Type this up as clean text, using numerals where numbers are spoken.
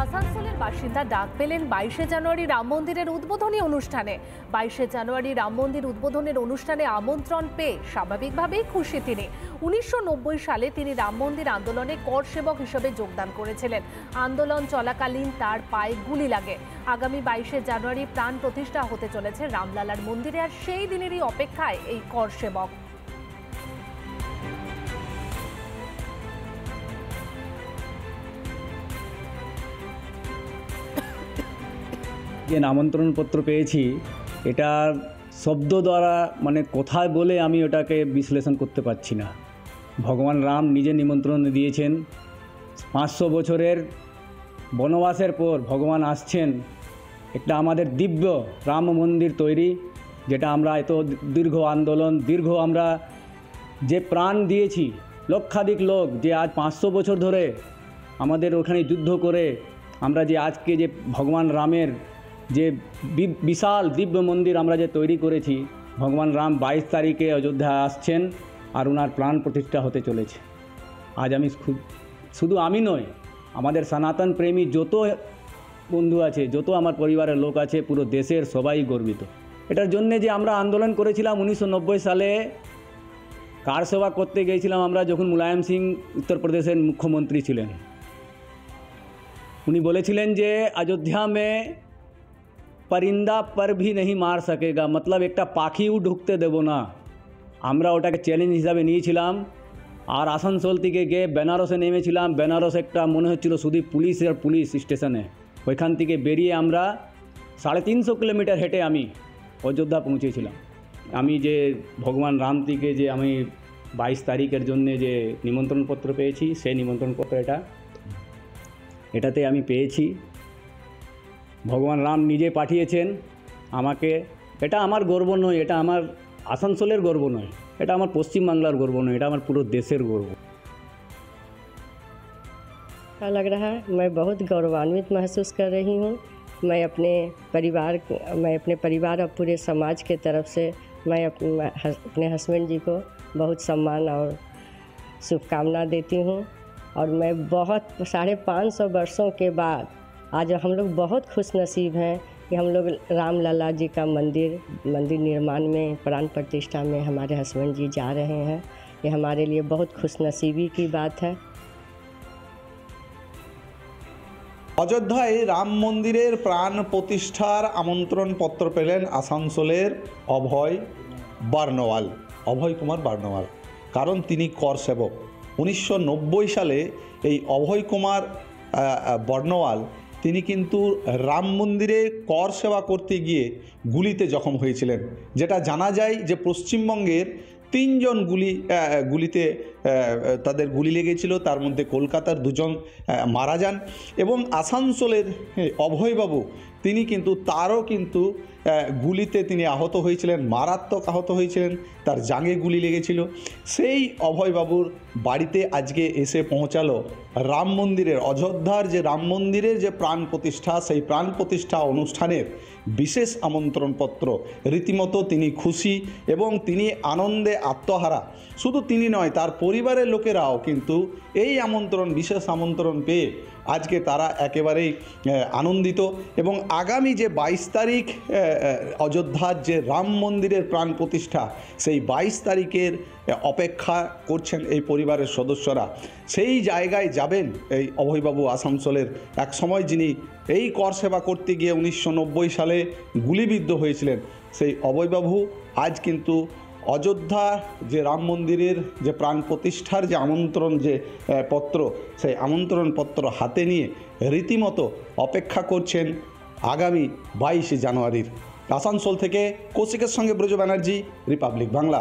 আসানসোলের বাসিন্দা ডাক পেলেন 22শে জানুয়ারি রাম মন্দিরের উদ্বোধনী অনুষ্ঠানে। 22শে জানুয়ারি রাম মন্দির উদ্বোধনের অনুষ্ঠানে আমন্ত্রণ পেয়ে স্বাভাবিকভাবেই খুশি তিনি। 1990 সালে তিনি রাম মন্দির আন্দোলনে কর সেবক হিসেবে যোগদান করেছিলেন। আন্দোলন চলাকালীন তার পায়ে গুলি লাগে। আগামী 22শে জানুয়ারি প্রাণ প্রতিষ্ঠা হতে চলেছে রামলালার মন্দিরে, আর সেই দিনেরই অপেক্ষায় এই কর সেবক। যে আমন্ত্রণপত্র পেয়েছি, এটা শব্দ দ্বারা মানে কোথায় বলে আমি ওটাকে বিশ্লেষণ করতে পারছি না। ভগবান রাম নিজে নিমন্ত্রণ দিয়েছেন। 500 বছরের বনবাসের পর ভগবান আসছেন। একটা আমাদের দিব্য রাম মন্দির তৈরি, যেটা আমরা এত দীর্ঘ আন্দোলন, আমরা যে প্রাণ দিয়েছি, লক্ষাধিক লোক যে আজ 500 বছর ধরে আমাদের ওখানে যুদ্ধ করে আমরা যে আজকে যে ভগবান রামের যে বিশাল দিব্য মন্দির আমরা যে তৈরি করেছি, ভগবান রাম 22 তারিখে অযোধ্যা আসছেন আর ওনার প্রাণ প্রতিষ্ঠা হতে চলেছে। আজ আমি শুধু আমি নয়, আমাদের সনাতন প্রেমী যত বন্ধু আছে, যত আমার পরিবারের লোক আছে, পুরো দেশের সবাই গর্বিত এটার জন্যে যে আমরা আন্দোলন করেছিলাম 1990 সালে। কার সেবা করতে গিয়েছিলাম আমরা যখন মুলায়ম সিং উত্তরপ্রদেশের মুখ্যমন্ত্রী ছিলেন। উনি বলেছিলেন যে অযোধ্যা মে परिंदा पर भी नहीं मार सकेगा, मतलब একটা পাখিও ঢুকতে দেব না। আমরা ওটাকে চ্যালেঞ্জ হিসাবে নিয়েছিলাম। আর আসানসোল থেকে গিয়ে বেনারসে নেমেছিলাম। বেনারস একটা মনে হচ্ছিল শুধু পুলিশ স্টেশনে। ওইখান থেকে বেরিয়ে আমরা 350 কিলোমিটার হেঁটে আমি অযোধ্যা পৌঁছেছিলাম। আমি যে ভগবান রাম থেকে যে আমি 22 তারিখের জন্য যে নিমন্ত্রণপত্র পেয়েছি, সেই নিমন্ত্রণপত্র এটাতে আমি পেয়েছি। ভগবান রাম নিজে পাঠিয়েছেন আমাকে। এটা আমার গর্ব নয়, এটা আমার আসানসোলের গর্ব নয়, এটা আমার পশ্চিমবাংলার গর্ব নয়, এটা আমার পুরো দেশের গর্ব। अच्छा लग रहा है। मैं बहुत गौरवान्वित महसूस कर रही हूँ। मैं अपने परिवार और पूरे समाज के तरफ से मैं अपने हस्बैंड जी को बहुत सम्मान और शुभकामना देती हूँ। और मैं बहुत 550 वर्षों के बाद आज हम लोग बहुत खुश नसीब हैं कि हम लोग रामलला जी का मंदिर निर्माण में प्राण प्रतिष्ठा में हमारे हस्बैंड जी जा रहे हैं। ये हमारे लिए बहुत खुश नसीबी की बात है। অযোধ্যায় রাম মন্দিরের প্রাণ প্রতিষ্ঠার আমন্ত্রণ পত্র পেলেন আসানসোলের অভয় কুমার বার্নওয়াল। কারণ তিনি কর সেবক। 1990 সালে এই অভয় কুমার বর্ণওয়াল তিনি কিন্তু রাম মন্দিরে কর সেবা করতে গিয়ে গুলিতে জখম হয়েছিলেন। যেটা জানা যায় যে পশ্চিমবঙ্গের 3 জন গুলিতে তাদের গুলি লেগেছিল, তার মধ্যে কলকাতার 2 জন মারা যান। এবং আসানসোলের অভয়বাবু তিনি কিন্তু তারও কিন্তু গুলিতে তিনি আহত হয়েছিলেন, মারাত্মক আহত হয়েছিলেন, তার জাঙে গুলি লেগেছিল। সেই অভয়বাবুর বাড়িতে আজকে এসে পৌঁছালো রাম মন্দিরের, অযোধ্যার যে রাম মন্দিরের যে প্রাণ প্রতিষ্ঠা, সেই প্রাণ প্রতিষ্ঠা অনুষ্ঠানের বিশেষ আমন্ত্রণপত্র। রীতিমতো তিনি খুশি এবং তিনি আনন্দে আত্মহারা। শুধু তিনি নয়, তার পরিবারের লোকেরাও কিন্তু এই বিশেষ আমন্ত্রণ পেয়ে আজকে তারা একেবারেই আনন্দিত। এবং আগামী যে 22 তারিখ অযোধ্যার যে রাম মন্দিরের প্রাণ প্রতিষ্ঠা, সেই 22 তারিখের অপেক্ষা করছেন এই পরিবারের সদস্যরা। সেই জায়গায় যাবেন এই অভয়বাবু আসানসোলের। এক সময় যিনি এই কর সেবা করতে গিয়ে 1990 সালে গুলিবিদ্ধ হয়েছিলেন, সেই অভয়বাবু আজ কিন্তু অযোধ্যা যে রাম মন্দিরের যে প্রাণ প্রতিষ্ঠার যে আমন্ত্রণ পত্র, সেই আমন্ত্রণ পত্র হাতে নিয়ে রীতিমতো অপেক্ষা করছেন আগামী 22 জানুয়ারির। আসানসোল থেকে কৌশিকের সঙ্গে ব্রজ ব্যানার্জি, রিপাবলিক বাংলা।